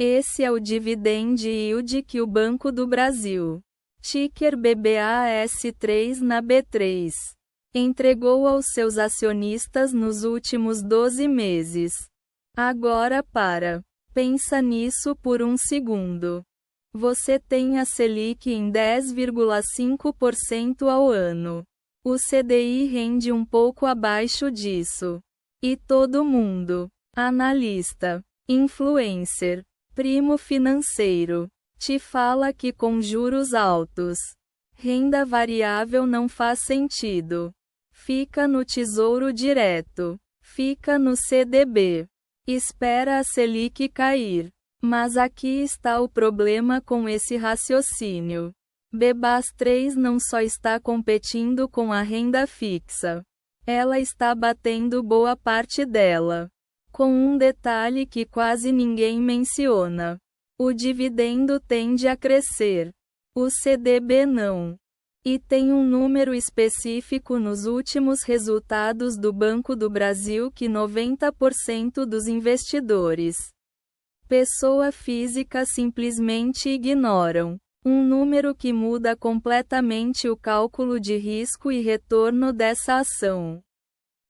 Esse é o dividend yield que o Banco do Brasil, ticker BBAS3 na B3, entregou aos seus acionistas nos últimos 12 meses. Agora pensa nisso por um segundo. Você tem a Selic em 10,5% ao ano. O CDI rende um pouco abaixo disso. E todo mundo, analista, influencer, primo financeiro, te fala que com juros altos, renda variável não faz sentido. Fica no Tesouro Direto. Fica no CDB. Espera a Selic cair. Mas aqui está o problema com esse raciocínio. BBAS3 não só está competindo com a renda fixa. Ela está batendo boa parte dela. Com um detalhe que quase ninguém menciona. O dividendo tende a crescer. O CDB não. E tem um número específico nos últimos resultados do Banco do Brasil que 90% dos investidores, pessoa física, simplesmente ignoram. Um número que muda completamente o cálculo de risco e retorno dessa ação.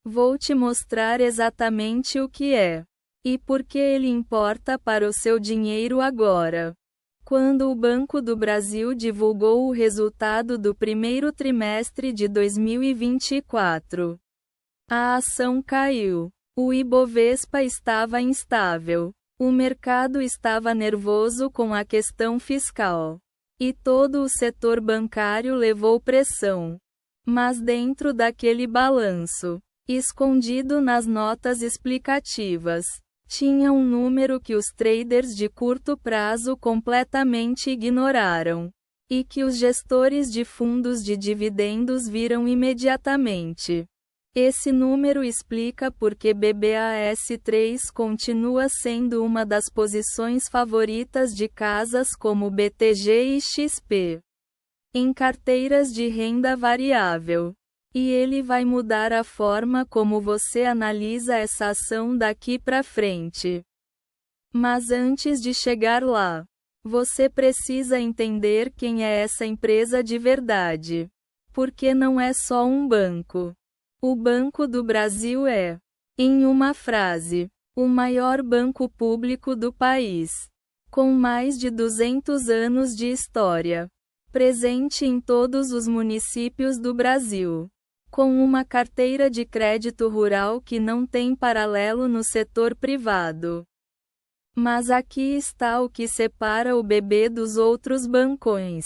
Vou te mostrar exatamente o que é. E por que ele importa para o seu dinheiro agora. Quando o Banco do Brasil divulgou o resultado do primeiro trimestre de 2024, a ação caiu. O Ibovespa estava instável. O mercado estava nervoso com a questão fiscal. E todo o setor bancário levou pressão. Mas dentro daquele balanço, escondido nas notas explicativas, tinha um número que os traders de curto prazo completamente ignoraram. E que os gestores de fundos de dividendos viram imediatamente. Esse número explica por que BBAS3 continua sendo uma das posições favoritas de casas como BTG e XP em carteiras de renda variável. E ele vai mudar a forma como você analisa essa ação daqui para frente. Mas antes de chegar lá, você precisa entender quem é essa empresa de verdade. Porque não é só um banco. O Banco do Brasil é, em uma frase, o maior banco público do país. Com mais de 200 anos de história. Presente em todos os municípios do Brasil. Com uma carteira de crédito rural que não tem paralelo no setor privado. Mas aqui está o que separa o BB dos outros bancões.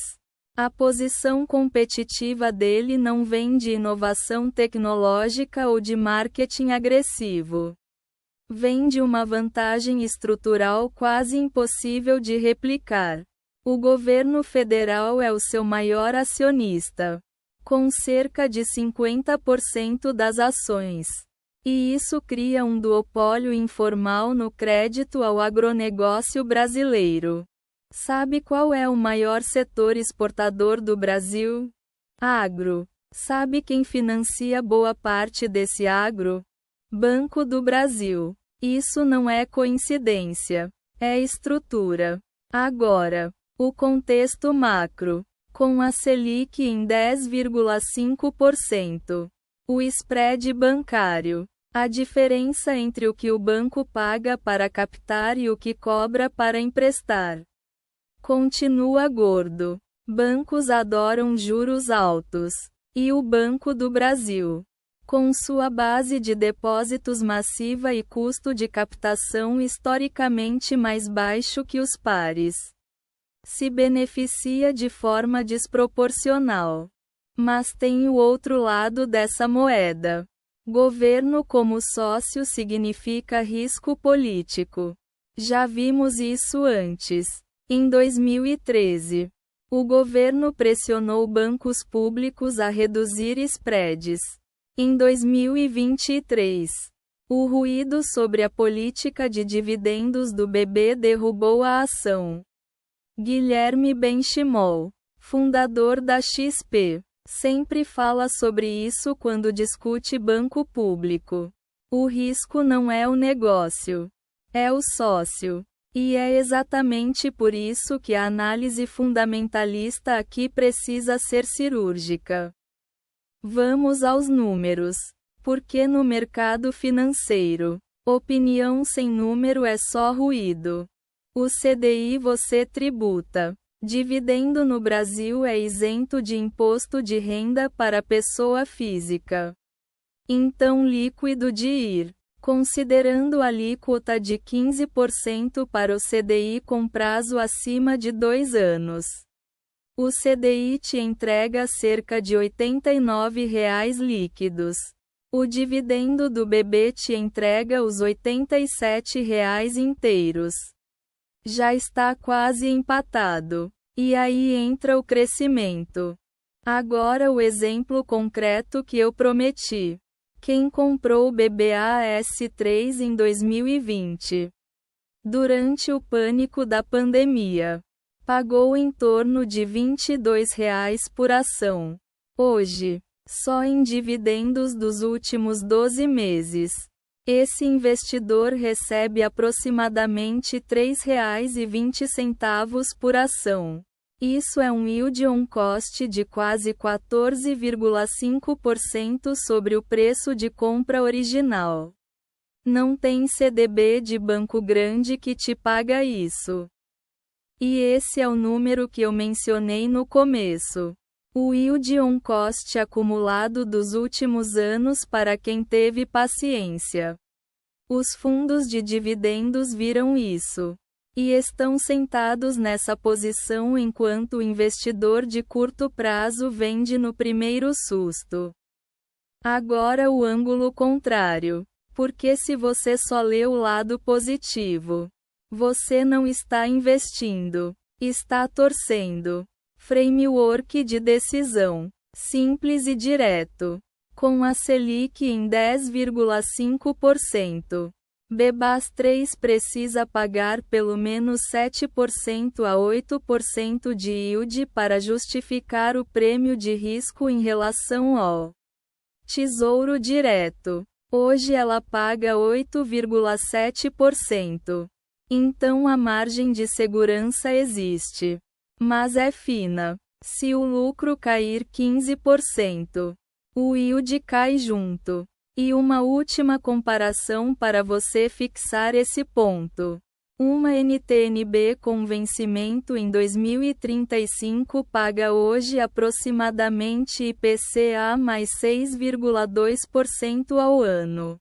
A posição competitiva dele não vem de inovação tecnológica ou de marketing agressivo. Vem de uma vantagem estrutural quase impossível de replicar. O governo federal é o seu maior acionista, com cerca de 50% das ações. E isso cria um duopólio informal no crédito ao agronegócio brasileiro. Sabe qual é o maior setor exportador do Brasil? Agro. Sabe quem financia boa parte desse agro? Banco do Brasil. Isso não é coincidência. É estrutura. Agora, o contexto macro. Com a Selic em 10,5%. O spread bancário. A diferença entre o que o banco paga para captar e o que cobra para emprestar. Continua gordo. Bancos adoram juros altos. E o Banco do Brasil, com sua base de depósitos massiva e custo de captação historicamente mais baixo que os pares, se beneficia de forma desproporcional. Mas tem o outro lado dessa moeda. Governo como sócio significa risco político. Já vimos isso antes. Em 2013, o governo pressionou bancos públicos a reduzir spreads. Em 2023, o ruído sobre a política de dividendos do BB derrubou a ação. Guilherme Benchimol, fundador da XP, sempre fala sobre isso quando discute banco público. O risco não é o negócio, é o sócio. E é exatamente por isso que a análise fundamentalista aqui precisa ser cirúrgica. Vamos aos números. Porque no mercado financeiro, opinião sem número é só ruído. O CDI você tributa. Dividendo no Brasil é isento de imposto de renda para pessoa física. Então líquido de IR. Considerando a alíquota de 15% para o CDI com prazo acima de 2 anos. O CDI te entrega cerca de R$ 89,00 líquidos. O dividendo do BB te entrega os R$ 87,00 inteiros. Já está quase empatado. E aí entra o crescimento. Agora o exemplo concreto que eu prometi. Quem comprou o BBAS3 em 2020? Durante o pânico da pandemia. Pagou em torno de R$ 22,00 por ação. Hoje, só em dividendos dos últimos 12 meses, esse investidor recebe aproximadamente R$ 3,20 por ação. Isso é um yield on cost de quase 14,5% sobre o preço de compra original. Não tem CDB de banco grande que te paga isso. E esse é o número que eu mencionei no começo. O yield on cost acumulado dos últimos anos para quem teve paciência. Os fundos de dividendos viram isso. E estão sentados nessa posição enquanto o investidor de curto prazo vende no primeiro susto. Agora o ângulo contrário. Porque se você só lê o lado positivo, você não está investindo, está torcendo. Framework de decisão. Simples e direto. Com a Selic em 10,5%. BBAS3 precisa pagar pelo menos 7% a 8% de yield para justificar o prêmio de risco em relação ao Tesouro Direto. Hoje ela paga 8,7%. Então a margem de segurança existe. Mas é fina. Se o lucro cair 15%, o yield cai junto. E uma última comparação para você fixar esse ponto. Uma NTNB com vencimento em 2035 paga hoje aproximadamente IPCA mais 6,2% ao ano.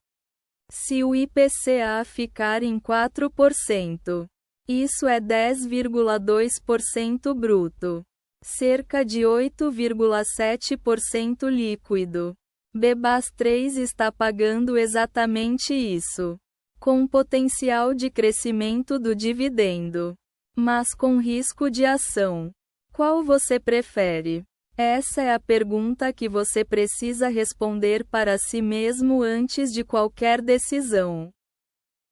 Se o IPCA ficar em 4%, isso é 10,2% bruto. Cerca de 8,7% líquido. BBAS3 está pagando exatamente isso. Com potencial de crescimento do dividendo. Mas com risco de ação. Qual você prefere? Essa é a pergunta que você precisa responder para si mesmo antes de qualquer decisão.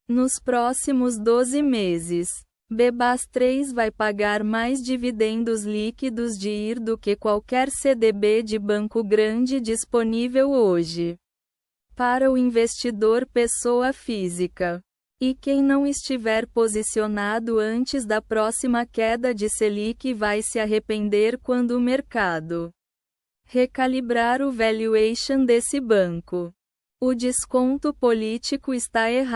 Nos próximos 12 meses, BBAS3 vai pagar mais dividendos líquidos de IR do que qualquer CDB de banco grande disponível hoje. Para o investidor pessoa física. E quem não estiver posicionado antes da próxima queda de Selic vai se arrepender quando o mercado recalibrar o valuation desse banco. O desconto político está errado.